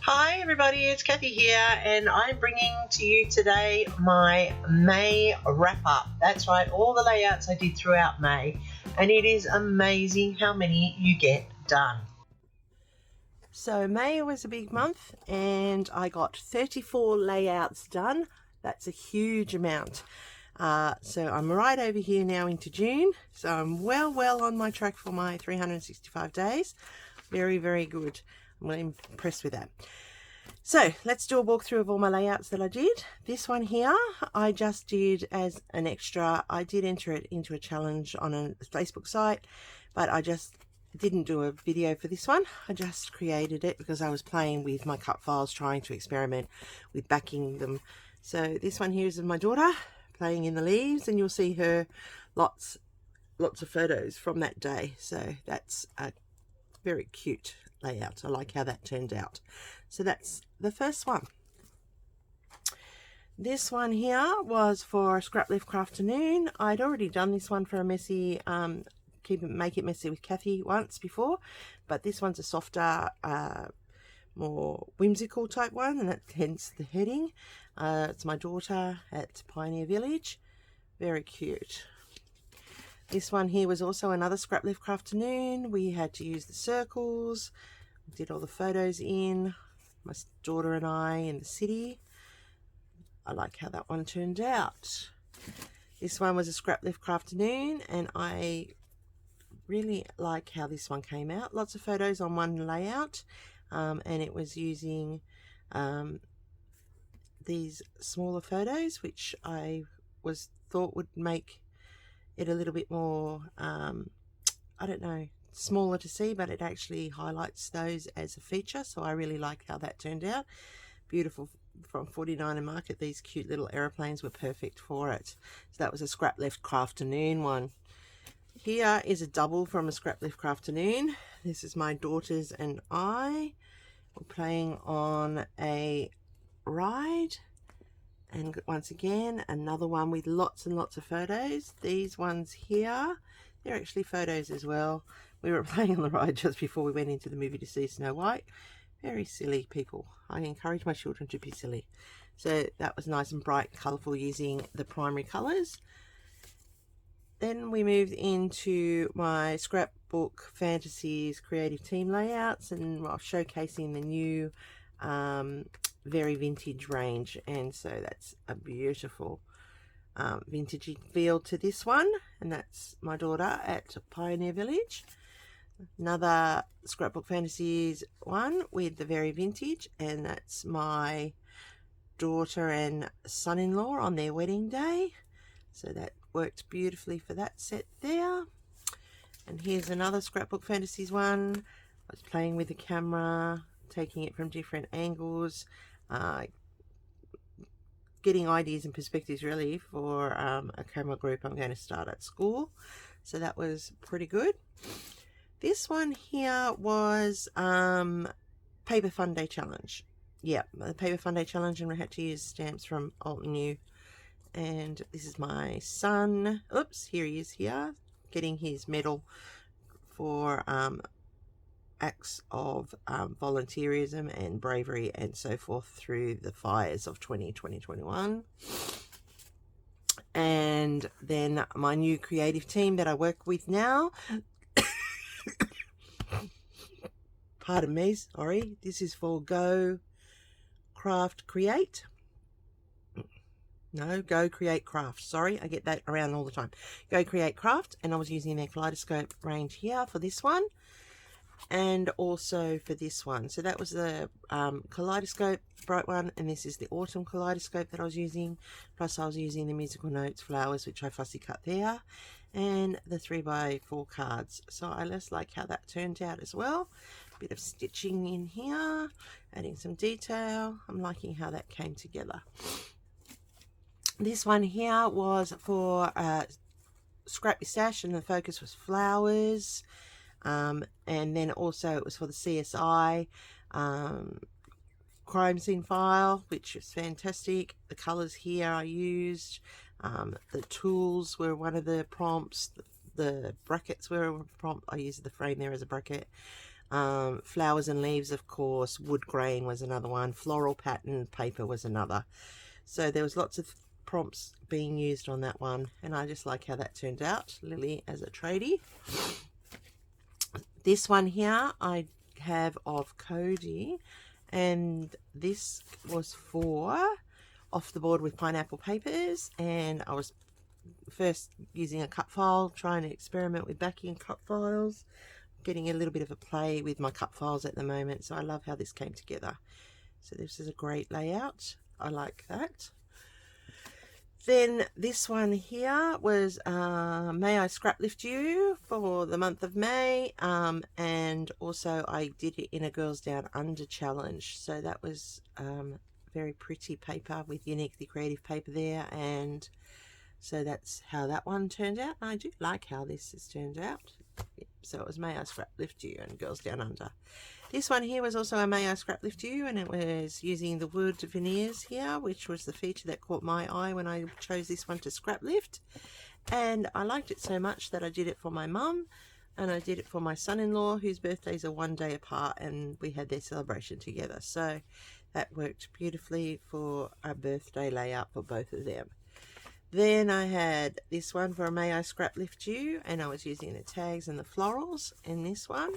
Hi everybody, it's Kathy here and I'm bringing to you today my May wrap-up. That's right, all the layouts I did throughout May, and it is amazing how many you get done. So May was a big month and I got 34 layouts done. That's a huge amount. So I'm right over here now into June. So I'm well on my track for my 365 days. Very, very good. I'm really impressed with that. So let's do a walkthrough of all my layouts that I did. This one here, I just did as an extra. I did enter it into a challenge on a Facebook site, but I just didn't do a video for this one. I just created it because I was playing with my cut files, trying to experiment with backing them. So this one here is of my daughter playing in the leaves, and you'll see her lots of photos from that day. So that's a very cute layout. I like how that turned out. So that's the first one. This one here was for Scrapbook Afternoon. I'd already done this one for a messy make it messy with Kathy once before, but this one's a softer, more whimsical type one, and that's hence the heading. It's my daughter at Pioneer Village. Very cute. This one here was also another Scrapbook Afternoon. We had to use the circles, did all the photos in, my daughter and I in the city. I like how that one turned out. This one was a Scrapbook Afternoon, and I really like how this one came out. Lots of photos on one layout, and it was using these smaller photos, which I thought would make it a little bit more, I don't know, smaller to see, but it actually highlights those as a feature. So I really like how that turned out. Beautiful. From 49 and Market, these cute little aeroplanes were perfect for it. So that was a Scrapbook Afternoon one. Here is a double from a Scrapbook Afternoon. This is my daughters and I. We're playing on a ride. And once again, another one with lots and lots of photos. These ones here, they're actually photos as well. We were playing on the ride just before we went into the movie to see Snow White. Very silly people. I encourage my children to be silly. So that was nice and bright, colourful, using the primary colours. Then we moved into my Scrapbook Fantasies creative team layouts, and showcasing the new very vintage range. And so that's a beautiful vintagey feel to this one, and that's my daughter at Pioneer Village. Another Scrapbook Fantasies one with the very vintage, and that's my daughter and son-in-law on their wedding day. So that worked beautifully for that set there. And here's another Scrapbook Fantasies one. I was playing with the camera, taking it from different angles, getting ideas and perspectives really for a camera group I'm going to start at school. So that was pretty good. This one here was Paper Fun Day Challenge. Yeah, the Paper Fun Day Challenge, and I had to use stamps from Old and New. And this is my son. Oops, here he is here, getting his medal for acts of volunteerism and bravery and so forth through the fires of 2021. And then my new creative team that I work with now. Pardon me, sorry. This is for Go Craft Create. No, Go Create Craft. Sorry, I get that around all the time. Go Create Craft, and I was using their kaleidoscope range here for this one, and also for this one. So that was the kaleidoscope bright one, and this is the autumn kaleidoscope that I was using. Plus I was using the musical notes flowers, which I fussy cut there, and the 3x4 cards. So I just like how that turned out as well. Bit of stitching in here, adding some detail. I'm liking how that came together. This one here was for Scrap Your Stash, and the focus was flowers. And then also it was for the CSI crime scene file, which is fantastic. The colors here I used, the tools were one of the prompts, the brackets were a prompt. I used the frame there as a bracket. Flowers and leaves, of course. Wood grain was another one. Floral pattern paper was another. So there was lots of prompts being used on that one, and I just like how that turned out. Lily as a tradie. This one here I have of Cody, and this was for Off the Board with Pineapple Papers, and I was first using a cut file, trying to experiment with backing cut files, getting a little bit of a play with my cut files at the moment, so I love how this came together. So this is a great layout. I like that. Then this one here was May I Scrap Lift You for the month of May, and also I did it in a Girls Down Under challenge, so that was very pretty paper with uniquely creative paper there, and so that's how that one turned out. I do like how this has turned out. So it was May I Scrap Lift You and Girls Down Under. This one here was also a May I Scrap Lift You, and it was using the wood veneers here, which was the feature that caught my eye when I chose this one to scrap lift. And I liked it so much that I did it for my mum, and I did it for my son-in-law, whose birthdays are one day apart, and we had their celebration together. So that worked beautifully for a birthday layout for both of them. Then I had this one for May I Scrap Lift You, and I was using the tags and the florals in this one.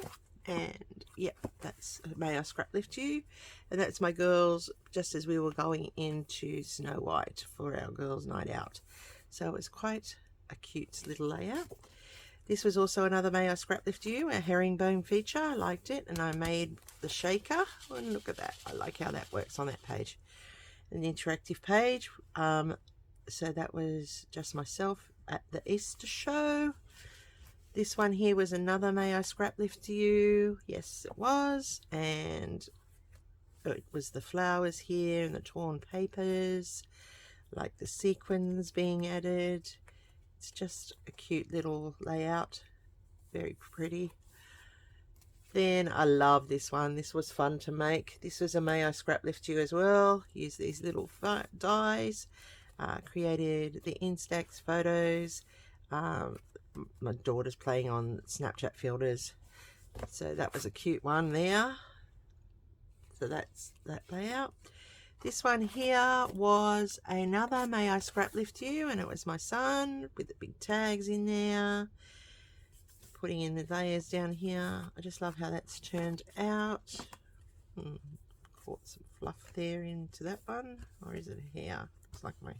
And yep, that's May I Scrap Lift You, and that's my girls just as we were going into Snow White for our girls' night out. So it was quite a cute little layout. This was also another May I Scrap Lift You, a herringbone feature. I liked it, and I made the shaker, and look at that. I like how that works on that page. An interactive page. So that was just myself at the Easter show. This one here was another May I Scrap Lift You. Yes, it was. And it was the flowers here and the torn papers, like the sequins being added. It's just a cute little layout. Very pretty. Then I love this one. This was fun to make. This was a May I Scrap Lift You as well. Use these little dies. Created the Instax photos. My daughter's playing on Snapchat filters, so that was a cute one there. So that's that layout. This one here was another May I Scrap Lift You, and it was my son with the big tags in there, putting in the layers down here. I just love how that's turned out. Caught some fluff there into that one, or is it a hair? Looks like my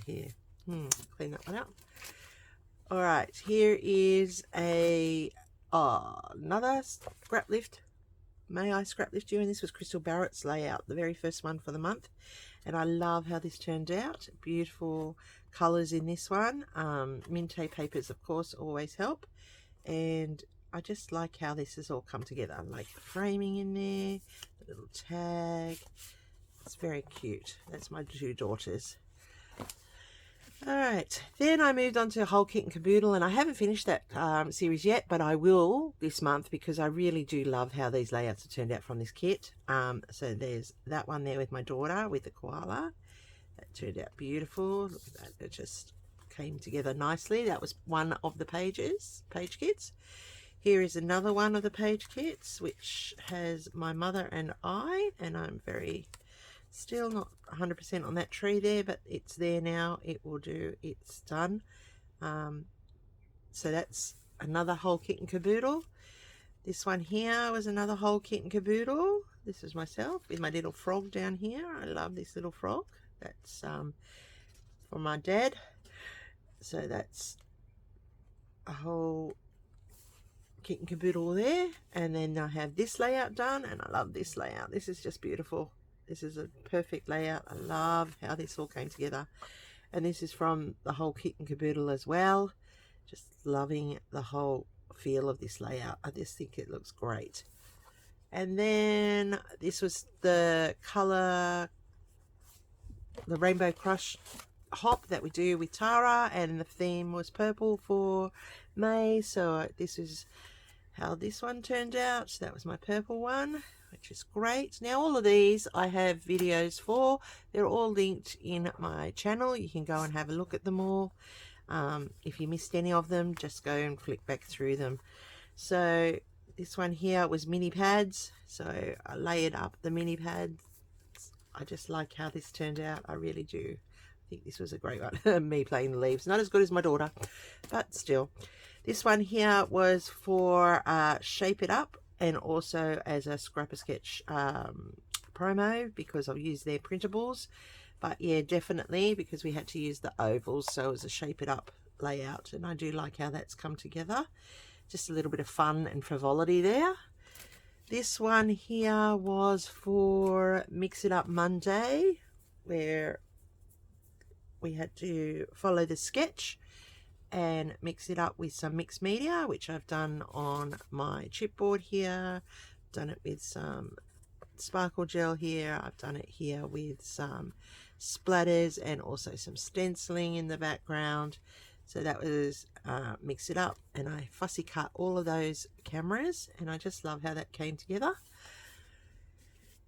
hair. Clean that one out. All right, here is another scrap lift. May I Scrap Lift You, and this was Crystal Barrett's layout, the very first one for the month, and I love how this turned out. Beautiful colors in this one. Minte papers, of course, always help, and I just like how this has all come together. I like the framing in there, the little tag. It's very cute. That's my two daughters. Alright, then I moved on to Whole Kit and Caboodle, and I haven't finished that series yet, but I will this month because I really do love how these layouts have turned out from this kit. So there's that one there with my daughter with the koala. That turned out beautiful. Look at that, it just came together nicely. That was one of the page kits. Here is another one of the page kits, which has my mother and I, and I'm still not 100% on that tree there, but it's there now. It will do. It's done. So that's another Whole Kit and Caboodle. This one here was another Whole Kit and Caboodle. This is myself with my little frog down here. I love this little frog. That's for my dad. So that's a whole Kit and Caboodle there. And then I have this layout done, and I love this layout. This is just beautiful. This is a perfect layout. I love how this all came together. And this is from the Whole Kit and Caboodle as well. Just loving the whole feel of this layout. I just think it looks great. And then this was the colour, the Rainbow Crush hop that we do with Tara, and the theme was purple for May. So this is how this one turned out. So that was my purple one, which is great. Now all of these I have videos for. They're all linked in my channel. You can go and have a look at them all. If you missed any of them, just go and flick back through them. So This one here was mini pads, so I layered up the mini pads. I just like how this turned out. I really do. I think this was a great one. Me playing the leaves. Not as good as my daughter, but still. This one here was for Shape It Up, and also as a Scrapper Sketch promo, because I've used their printables. But yeah, definitely, because we had to use the ovals, so it was a Shape It Up layout, and I do like how that's come together. Just a little bit of fun and frivolity there. This one here was for Mix It Up Monday, where we had to follow the sketch and mix it up with some mixed media, which I've done on my chipboard here. Done it with some sparkle gel here. I've done it here with some splatters and also some stenciling in the background. So that was Mix It Up, and I fussy cut all of those cameras, and I just love how that came together.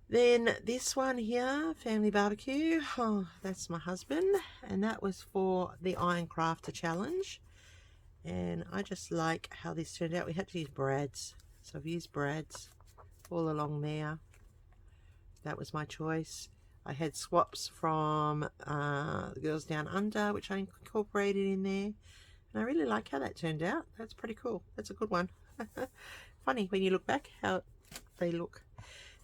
Then this one here, Family Barbecue, oh, that's my husband, and that was for the Iron Crafter Challenge. And I just like how this turned out. We had to use brads, so I've used brads all along there. That was my choice. I had swaps from the Girls Down Under, which I incorporated in there. And I really like how that turned out. That's pretty cool. That's a good one. Funny when you look back how they look.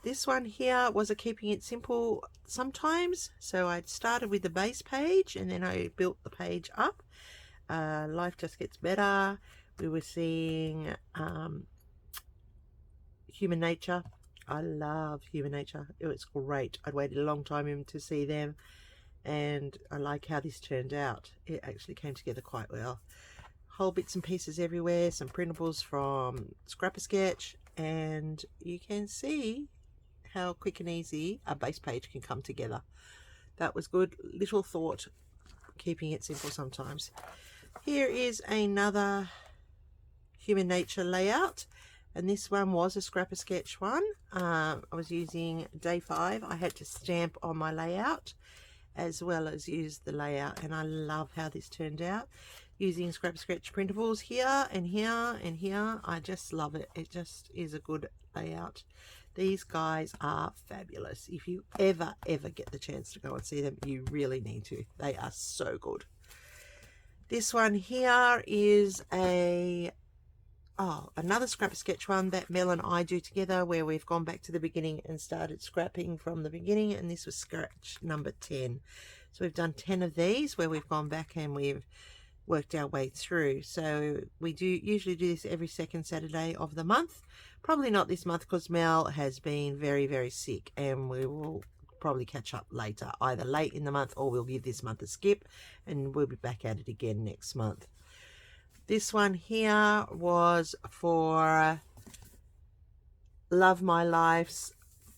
This one here was a Keeping It Simple sometimes. So I started with the base page, and then I built the page up. Life Just Gets Better. We were seeing Human Nature. I love Human Nature. It was great. I'd waited a long time to see them, and I like how this turned out. It actually came together quite well. Whole bits and pieces everywhere, some printables from Scrapper Sketch, and you can see how quick and easy a base page can come together. That was good. Little thought, keeping it simple sometimes. Here is another Human Nature layout. And this one was a Scrapper Sketch one. I was using day 5. I had to stamp on my layout as well as use the layout. And I love how this turned out. Using Scrapper Sketch printables here and here and here. I just love it. It just is a good layout. These guys are fabulous. If you ever get the chance to go and see them, you really need to. They are so good. This one here is another Scrapper Sketch one that Mel and I do together, where we've gone back to the beginning and started scrapping from the beginning, and this was scratch number 10. So we've done 10 of these where we've gone back and we've worked our way through. So we do usually do this every second Saturday of the month. Probably not this month because Mel has been very sick, and we will probably catch up later, either late in the month, or we'll give this month a skip and we'll be back at it again next month. This one here was for Love My Life's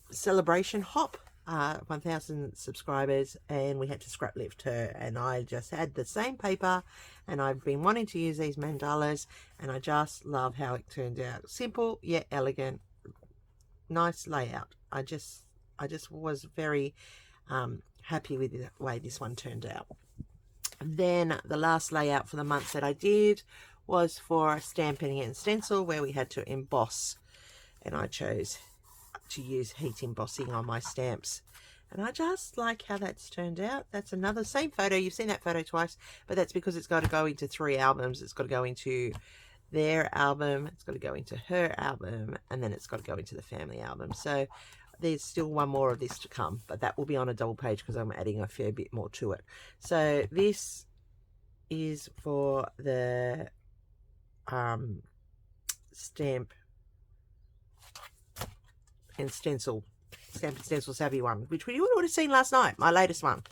celebration hop, 1,000 subscribers, and we had to scrap lift her, and I just had the same paper, and I've been wanting to use these mandalas, and I just love how it turned out. Simple yet elegant, nice layout. I just was very happy with the way this one turned out. Then the last layout for the month that I did was for Stamping and Stencil, where we had to emboss, and I chose to use heat embossing on my stamps, and I just like how that's turned out. That's another same photo. You've seen that photo twice, but that's because it's got to go into 3 albums. It's got to go into their album, it's got to go into her album, and then it's got to go into the family album. So there's still one more of this to come, but that will be on a double page because I'm adding a fair bit more to it. So this is for the Stamp and Stencil Savvy one, which you would have seen last night, my latest one.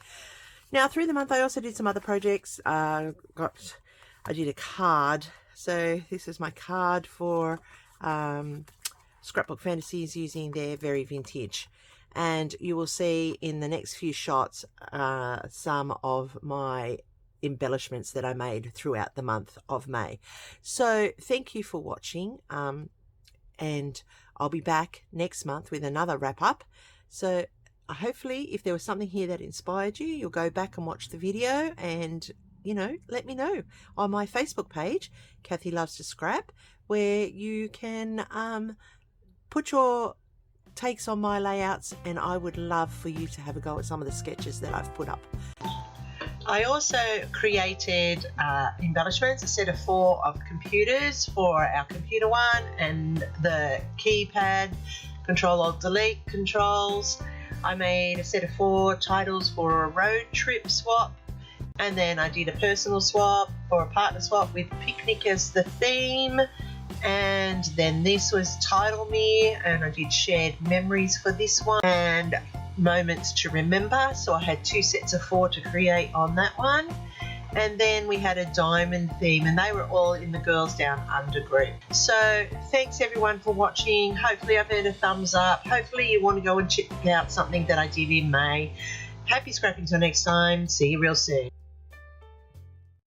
Now through the month I also did some other projects. I did a card. So this is my card for Scrapbook Fantasies using their Very Vintage, and you will see in the next few shots some of my embellishments that I made throughout the month of May. So thank you for watching, and I'll be back next month with another wrap up. So hopefully if there was something here that inspired you, you'll go back and watch the video, and let me know on my Facebook page, Kathy Loves to Scrap, where you can put your takes on my layouts, and I would love for you to have a go at some of the sketches that I've put up. I also created embellishments, a set of 4 of computers for our computer one, and the keypad, Control-Alt-Delete controls. I made a set of 4 titles for a road trip swap, and then I did a personal swap for a partner swap with picnic as the theme, and then this was Title Me, and I did shared memories for this one, and moments to remember, so I had 2 sets of 4 to create on that one. And then we had a diamond theme, and they were all in the Girls Down Under group. So thanks everyone for watching. Hopefully I've earned a thumbs up. Hopefully you want to go and check out something that I did in May. Happy scrapping till next time. See you real soon.